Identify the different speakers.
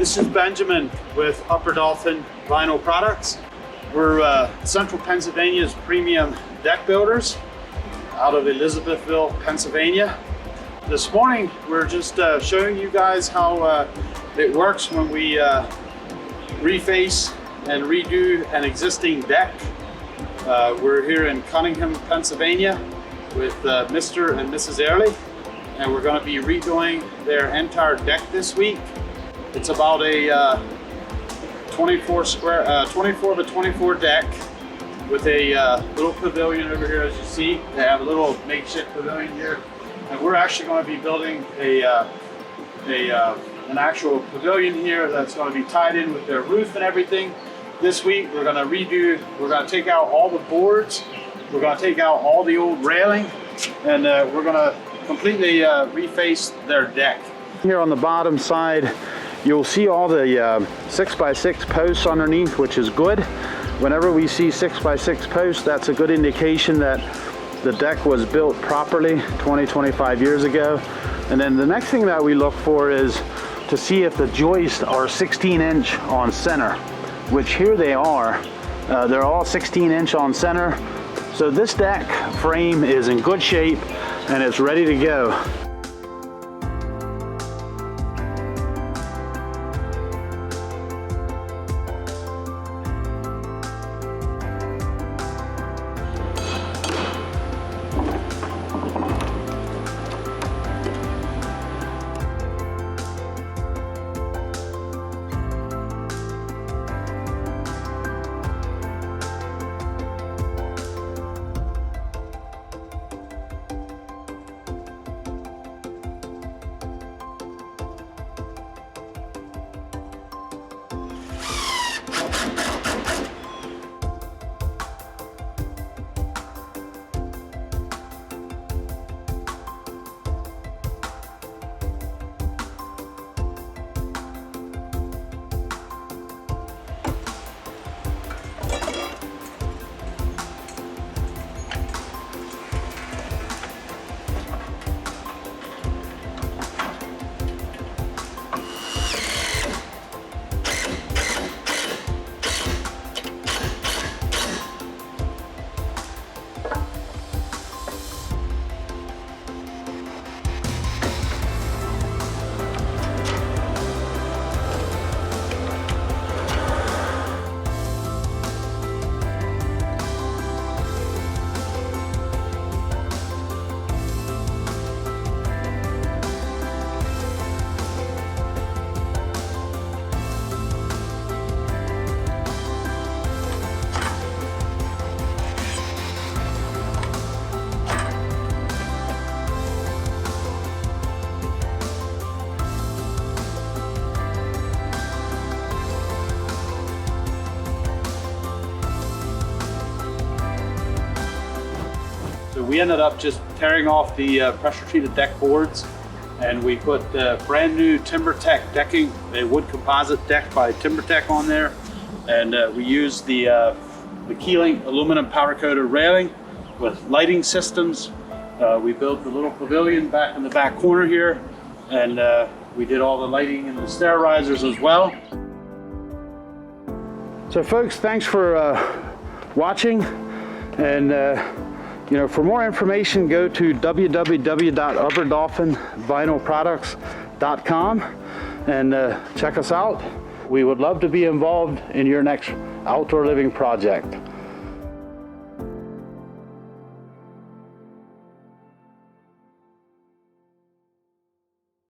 Speaker 1: This is Benjamin with Upper Dauphin Vinyl Products. We're Central Pennsylvania's premium deck builders out of Elizabethville, Pennsylvania. This morning we're just showing you guys how it works when we reface and redo an existing deck. We're here in Conyngham, Pennsylvania with Mr. and Mrs. Early, and we're going to be redoing their entire deck this week. It's about a 24 by 24 deck with a little pavilion over here. As you see, they have a little makeshift pavilion here, and we're actually going to be building an actual pavilion here that's going to be tied in with their roof and everything. This week we're going to take out all the boards, we're going to take out all the old railing, and we're going to completely reface their deck. Here on the bottom side you'll see all the 6x6 posts underneath, which is good. Whenever we see 6x6 posts, that's a good indication that the deck was built properly 20-25 years ago. And then the next thing that we look for is to see if the joists are 16-inch on center, which here they are. They're all 16-inch on center. So this deck frame is in good shape and it's ready to go. We ended up just tearing off the pressure treated deck boards, and we put brand new Timbertek decking, a wood composite deck by Timbertek on there, and we used the Keylink aluminum powder coated railing with lighting systems. We built the little pavilion back in the back corner here, and we did all the lighting and the stair risers as well. So folks, thanks for watching, and for more information, go to www.upperdauphinvinylproducts.com and check us out. We would love to be involved in your next outdoor living project.